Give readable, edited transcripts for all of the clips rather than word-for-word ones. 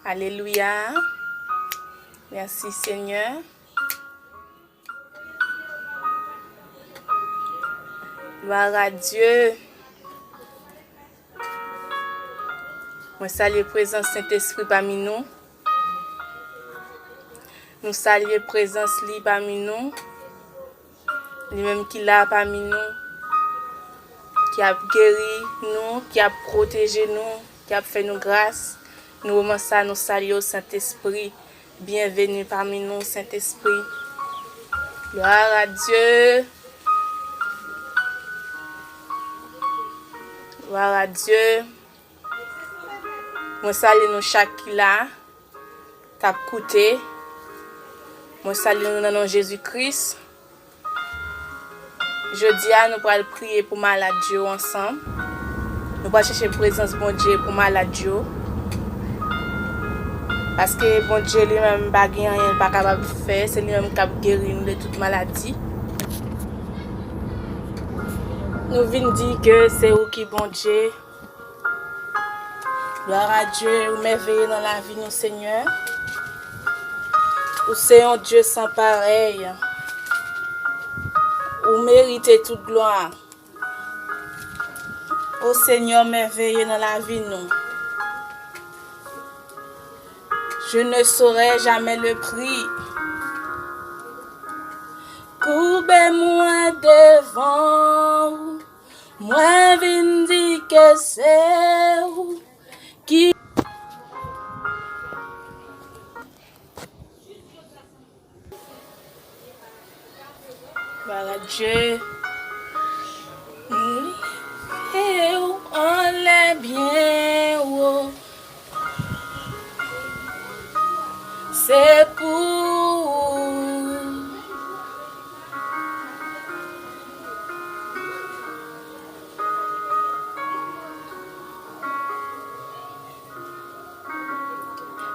Alléluia. Merci Seigneur. Gloire à Dieu. Moi salue présence Saint-Esprit parmi nous. Nous saluons présence li parmi nous. Lui-même qui l'a parmi nous. Qui a guéri nous, qui a protégé nous, qui a fait nous grâce. Nous nous saluons Saint-Esprit. Bienvenue parmi nous, Saint-Esprit. Gloire à Dieu. Gloire à Dieu. Moi salue nous chaque qui là. T'as écouté. Moi salue nous dans le nom de Jésus-Christ. Jeudi, nous allons prier pour malade Dieu ensemble. Nous allons chercher la présence de bon Dieu pour malade Dieu. Parce que bon Dieu lui-même pas rien pas capable de faire, c'est lui-même qui a guéri nous de toute maladie. Nous venons dire que c'est où qui bon Dieu. Gloire à Dieu, ou merveilleux dans la vie nous Seigneur. Ou c'est un Dieu sans pareil. Ou méritez toute gloire. Ô Seigneur merveilleux dans la vie nous. Je ne saurais jamais le prix. Coupez-moi devant. Moi vin dit que c'est où qui. Voilà Dieu. On l'est bien. Oh. C'est pour.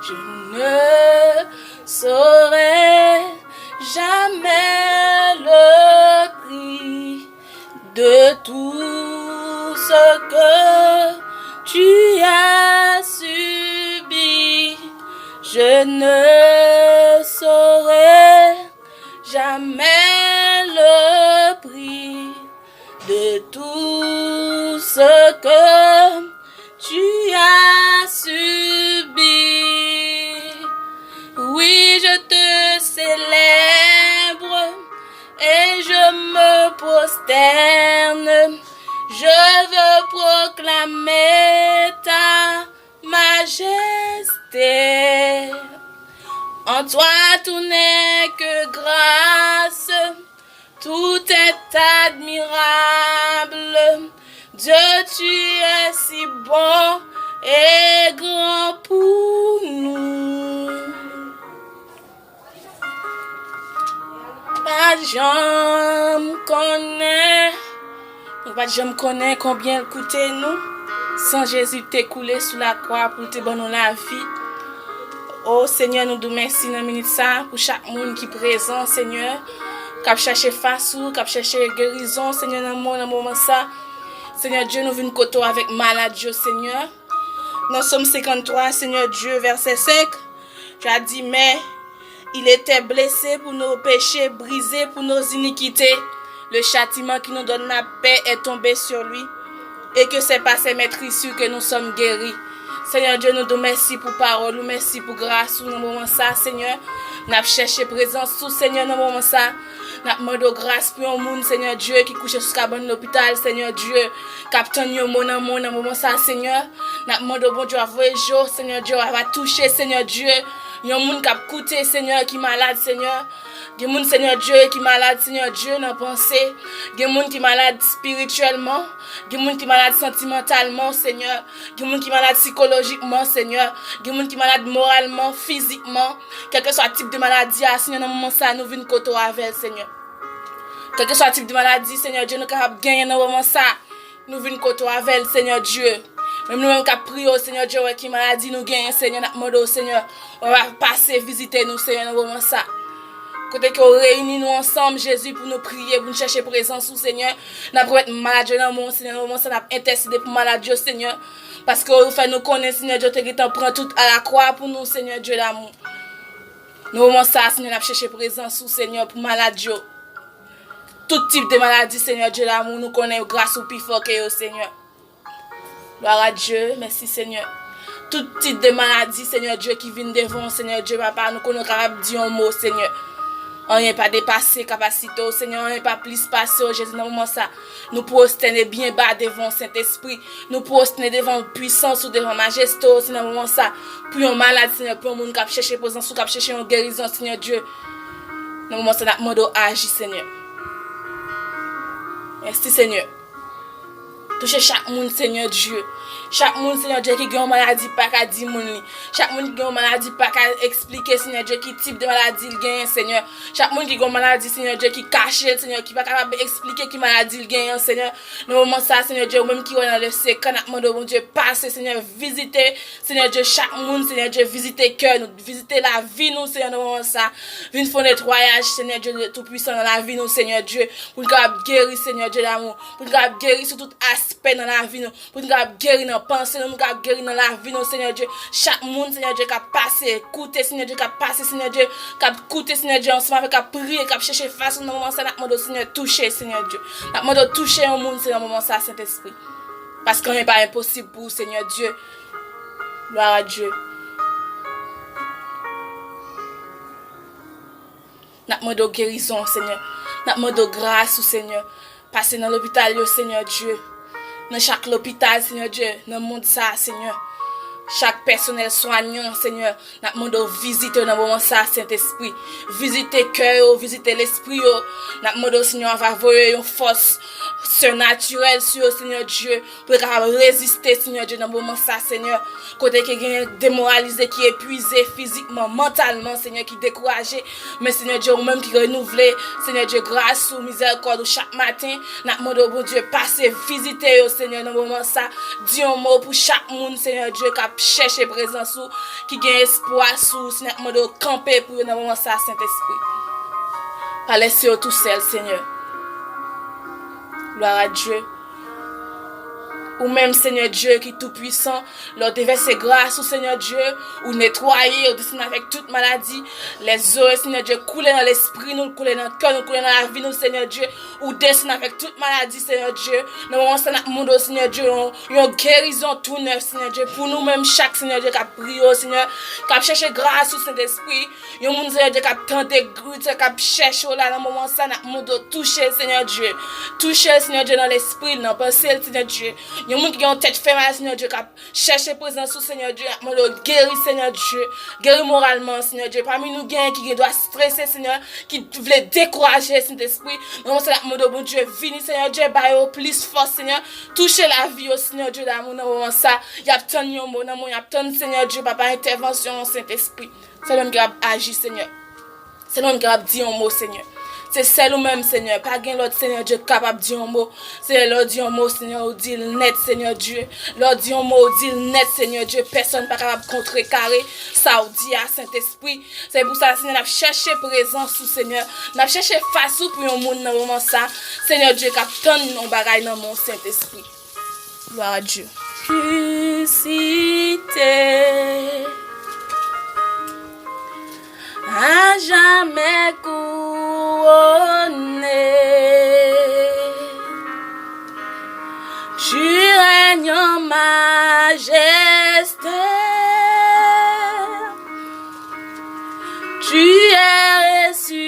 Je ne saurais jamais le prix de tout ce que tu as subi. Je ne saurais jamais le prix de tout ce que tu as subi. Oui, je te célèbre et je me prosterne. Je veux proclamer ta majesté. En toi tout n'est que grâce, tout est admirable. Dieu, tu es si bon et grand pour nous. Pas de gens connaît, pas de gens connaît combien il coûtait nous. Sans Jésus t'écouler sous la croix pour te donner la vie. Oh Seigneur, nous te remercions dans la minute ça pour chaque monde qui est présent, Seigneur. Qui a cherché face ou, qui a cherché guérison, Seigneur, dans le moment ça. Seigneur Dieu, nous venons côté avec malade Dieu, Seigneur. Dans Somme 53, Seigneur Dieu, verset 5, tu as dit, mais il était blessé pour nos péchés, brisé pour nos iniquités. Le châtiment qui nous donne la paix est tombé sur lui. Et que c'est par ses maîtrisures que nous sommes guéris. Seigneur Dieu, nous te remercions pour parole, nous merci pour grâce dans le moment ça, Seigneur. Nous avons cherché présence sous Seigneur dans le moment ça. Nous avons demandé grâce pour un monde, Seigneur Dieu, qui couche sous la bonne l'hôpital, Seigneur Dieu. Captain yo mon amour dans le moment ça, Seigneur. Nous avons demandé bon Dieu à voyer jour, Seigneur Dieu, va toucher, Seigneur Dieu. Il y a un monde qui a coûté, Seigneur, qui est malade, Seigneur. Il y a un monde, Seigneur Dieu, qui est malade, Seigneur Dieu, dans la pensée. Il y a un monde qui est malade spirituellement. Il y a un monde qui est malade sentimentalement, Seigneur. Il y a un monde qui est malade psychologiquement, Seigneur. Il y a un monde qui est malade moralement, physiquement. Quel que soit le type de maladie, Seigneur, dans le moment ça, nous venons côté avec, Seigneur. Quel que soit le type de maladie, Seigneur Dieu, nous sommes capables de gagner dans le moment ça. Nous venons côté avec, Seigneur Dieu. Même nous-mêmes qui prions, Seigneur Dieu, qui maladie nous gagne, Seigneur, nous demandons, Seigneur, on va passer, visiter nous, Seigneur, dans le moment ça. Côté que on réunit nous ensemble, Jésus, pour nous prier, pour nous chercher présence au Seigneur. N'a pas être malade dans mon Seigneur, nous ça intercéder pour malade Seigneur. Parce que vous fait nous connaître, Seigneur Dieu, qui t'en prend tout à la croix pour nous, Seigneur Dieu d'amour. Nous avons ça, Seigneur, n'a chercher présence au Seigneur pour malade Dieu. Tout type de maladie, Seigneur Dieu d'amour, nous connaissons grâce au plus fort que Seigneur. Gloire à Dieu, merci Seigneur. Tout type de maladie, Seigneur Dieu, qui vient devant, Seigneur Dieu, papa, nous connaissons capable de dire un mot, Seigneur. On n'est pas dépassé capacité, Seigneur, on n'est pas plus passé, Jésus, dans le moment ça. Nous prosterner bien bas devant Saint-Esprit. Nous prosterner devant puissance ou devant majesté, Seigneur, dans le moment ça. Pour un malade, Seigneur, pour un monde qui a cherché présence ou qui a cherché une guérison, Seigneur Dieu. Dans le moment ça, nous demandons agir, Seigneur. Merci, Seigneur. Touchez chaque monde, Seigneur Dieu. Chaque monde, Seigneur Dieu, qui a une maladie, pas qu'à dire moun. Chaque monde qui a une maladie, pas qu'à expliquer, Seigneur Dieu, qui type de maladie il gagne, Seigneur. Chaque monde qui a une maladie, Seigneur Dieu, qui cache, Seigneur, qui pas capable d'expliquer qui maladie il gagne, Seigneur. Dans le moment ça, Seigneur Dieu, même qui est dans le secret, nous demandons, mon Dieu, passer, Seigneur, visiter, Seigneur Dieu, chaque monde, Seigneur Dieu, visiter cœur, nous, visiter la vie, nous, Seigneur, dans le moment ça. Venir faire nettoyage, Seigneur Dieu, tout puissant dans la vie, nous, Seigneur Dieu, pour nous guérir, Seigneur Dieu d'amour, pour nous guérir sur tout aspect dans la vie, nous, pour nous guérir dans la pensée, nous guérir dans la vie, nous, Seigneur Dieu. Chaque monde, Seigneur Dieu, qui a passé, écouter, Seigneur Dieu, qui a passé, Seigneur Dieu, qui a écouté, Seigneur Dieu, ensemble avec, qui a prié, qui a cherché face, dans le moment ça, nous demandons, Seigneur, toucher, Seigneur Dieu. Nous demandons toucher un monde, Seigneur, dans le moment ça, Saint-Esprit. Parce qu'on n'est pas impossible pour Seigneur Dieu. Gloire à Dieu. Nous demandons guérison, Seigneur. Nous demandons grâce, Seigneur. Passez dans l'hôpital, Seigneur Dieu. Dans chaque hôpital, Seigneur Dieu. Dans le monde, ça, Seigneur. Chaque personnel soignant, Seigneur. Nous demandons visiter dans le moment, ça, Saint-Esprit. Visiter le cœur, visiter l'esprit. Nous demandons, Seigneur, va envoyer une force surnaturelle sur Seigneur Dieu. Pour résister, Seigneur Dieu, dans le moment, ça, Seigneur. Côté qui est démoralisé, qui est épuisé physiquement, mentalement, Seigneur, qui est découragé. Mais Seigneur Dieu, ou même qui est renouvelé, Seigneur Dieu, grâce ou miséricorde chaque matin, nous demandons, bon Dieu, passer, visiter, Seigneur, dans le moment, ça. Dis un mot pour chaque monde, Seigneur Dieu, qui a cherché présence, qui a espoir, Seigneur, nous demandons camper pour dans le moment, ça, Saint-Esprit. Pas laisser tout seul, Seigneur. Gloire à Dieu. Ou même Seigneur Dieu qui est tout puissant, leur déverser grâce au Seigneur Dieu, ou nettoyer, ou descendre avec toute maladie, les eaux, Seigneur Dieu, couler dans l'esprit, nous couler dans le cœur, nous couler dans la vie, nous Seigneur Dieu, ou descendre avec toute maladie, Seigneur Dieu. Nous avons notre monde, Seigneur Dieu, une guérison tout neuf, Seigneur Dieu, pour nous-mêmes, chaque Seigneur Dieu qui a prié, Seigneur, qui a cherché grâce au Saint-Esprit, un monde, Seigneur Dieu, qui a tenté grâce, qui a cherché, là, dans le moment, ça, nous monde toucher, Seigneur Dieu, toucher, Seigneur Dieu, dans l'esprit, dans la pensée, Seigneur Dieu. Il y a des gens qui ont tête fait mal, Seigneur Dieu, qui a cherché présence au Seigneur Dieu, guérir, Seigneur Dieu, guérir moralement, Seigneur Dieu. Parmi nous, qui doit stresser, Seigneur, qui voulait décourager Saint-Esprit. Nous, c'est la bon Dieu, vini, Seigneur Dieu, bailler plus force, Seigneur, toucher la vie au Seigneur Dieu d'amour, dans le moment ça. Il y a tant de mots, il y a tant de Seigneur Dieu, papa, intervention, Saint-Esprit. C'est l'homme qui a agi, Seigneur. C'est l'homme qui a dit un mot, Seigneur. C'est celle ou même, Seigneur. Pas qu'un l'autre, Seigneur Dieu, capable de dire un mot. C'est l'autre dit un mot, Seigneur, ou dit net, Seigneur Dieu. L'autre dit un mot, dit net, Seigneur Dieu. Personne pas capable de contrecarrer. Ça, ou dit à Saint-Esprit. C'est pour ça, Seigneur, n'a cherché présence sous Seigneur. N'a cherché face pour un monde dans le moment ça. Seigneur Dieu, qui a tant de bagailles dans mon Saint-Esprit. Gloire à Dieu. Cité à jamais couronné, tu règnes en majesté, tu es ressuscité,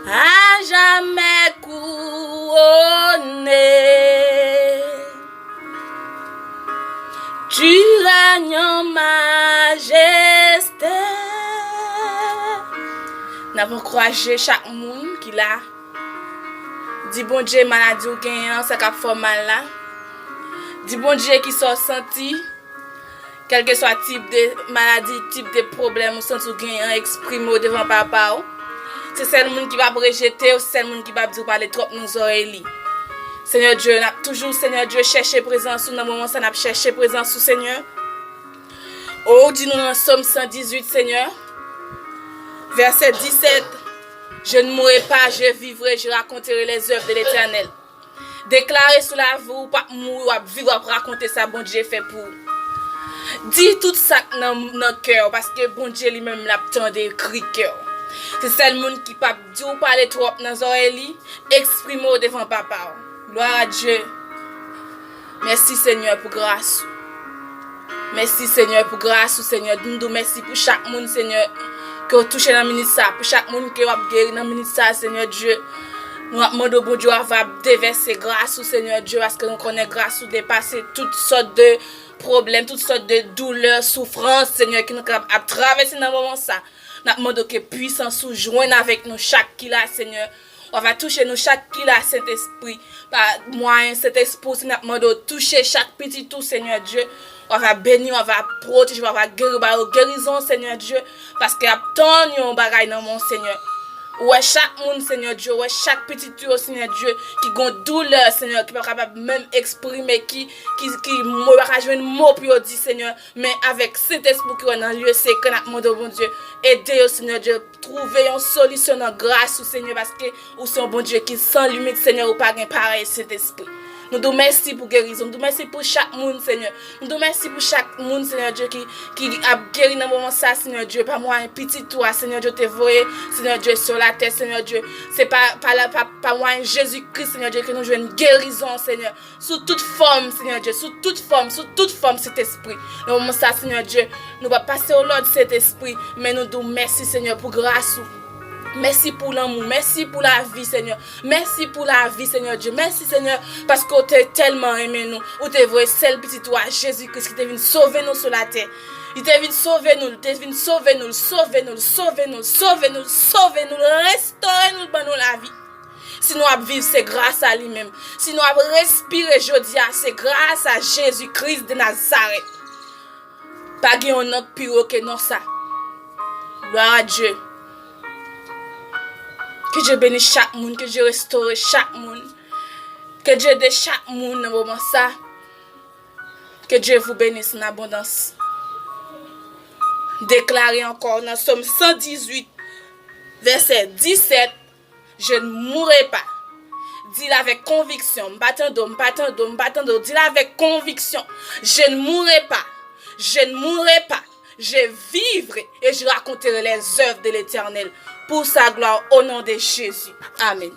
à jamais couronné. Tu règnes en majesté. Nous avons encouragé chaque monde qui l'a. Dis bon Dieu, maladie ou gagnant, ça cap fait mal là. Dis bon Dieu qui sont senti, quel que soit type de maladie, type de problème, ou senti ou gagnant, exprime devant papa. C'est celle monde qui va rejeter, ou c'est celle monde qui va dire parler trop nos oreilles. Seigneur Dieu, n'a toujours, Seigneur Dieu, chercher présence dans le moment ça n'a cherché présence sous Seigneur. Oh, dis-nous dans Somme 118, Seigneur, verset 17. Je ne mourrai pas, je vivrai, je raconterai les œuvres de l'Éternel. Déclarer sous la vie, ou pas mourir, ou vivre, ou raconter ça, bon Dieu fait pour. Dis tout ça dans le cœur, parce que bon Dieu lui-même l'a des cris cœur. C'est celle monde qui pas dit ou parler trop dans les oreilles, exprime devant papa. Gloire à Dieu. Merci Seigneur pour grâce. Merci Seigneur pour grâce, Seigneur. Nous merci pour chaque monde, Seigneur, que vous touchez dans la minute ça, pour chaque monde qui va guérir dans la minute ça, Seigneur Dieu. Nous demandons bon Dieu va déverser grâce, Seigneur Dieu, parce que nous connaissons grâce ou dépasser toutes sortes de problèmes, toutes sortes de douleurs, souffrances, Seigneur, qui nous a traversé dans le moment ça. Nous demandons que puissance ou joigne avec nous chaque qui là, Seigneur. On va toucher nous chaque qui là, Saint-Esprit. Par moyen, cet esprit, nous demandons toucher chaque petit tout, Seigneur Dieu. On va bénir, on va protéger, on va guérir, guérison, Seigneur Dieu. Parce qu'il y a tant de bagailles dans mon Seigneur. Ouais, chaque monde, Seigneur Dieu, ouais, chaque petit tuyau, Seigneur Dieu, qui a une douleur, Seigneur, qui n'est pas capable même exprimer, qui va jouer un mot pour dire, Seigneur, mais avec cet esprit qui est dans le lieu, c'est que nous demandons, bon Dieu, aidez, Seigneur Dieu, trouver une solution dans grâce, Seigneur, parce que vous êtes un bon Dieu qui sans limite, Seigneur, ou pas pareil, cet esprit. Nous te remercions pour guérison. Nous te remercions pour chaque monde, Seigneur. Nous te remercions pour chaque monde, Seigneur Dieu, qui a guéri dans le moment ça, Seigneur Dieu. Pas moi, un petit toi, Seigneur Dieu, te voyé, Seigneur Dieu, sur la terre, Seigneur Dieu. C'est pas moi, un Jésus-Christ, Seigneur Dieu, que nous jouons une guérison, Seigneur. Sous toute forme, Seigneur Dieu. Sous toute forme, cet esprit. Dans le moment ça, Seigneur Dieu, nous va passer au Lord cet esprit. Mais nous te remercions, Seigneur, pour grâce. Merci pour l'amour, merci pour la vie, Seigneur. Merci pour la vie, Seigneur Dieu. Merci, Seigneur, parce que tu as tellement aimé nous. Ou tu es vrai, celle petit toi, Jésus-Christ, qui t'est venu sauver nous sur la terre. Il t'est venu sauver nous, il t'est venu sauver nous, restaurer nous, dans la vie. Si nous avons vivre, c'est grâce à lui-même. Si nous avons respiré aujourd'hui, c'est grâce à Jésus-Christ de Nazareth. Pas qu'il y ait un autre pire que non ça. Gloire à Dieu. Que Dieu bénisse chaque monde, que Dieu restaure chaque monde. Que Dieu aide chaque monde dans le moment ça. Que Dieu vous bénisse en abondance. Déclarez encore dans Somme 118, verset 17. Je ne mourrai pas. Dis-le avec conviction. Dis-le avec conviction. Je ne mourrai pas. Je ne mourrai pas. Je vivrai et je raconterai les œuvres de l'Éternel pour sa gloire au nom de Jésus. Amen.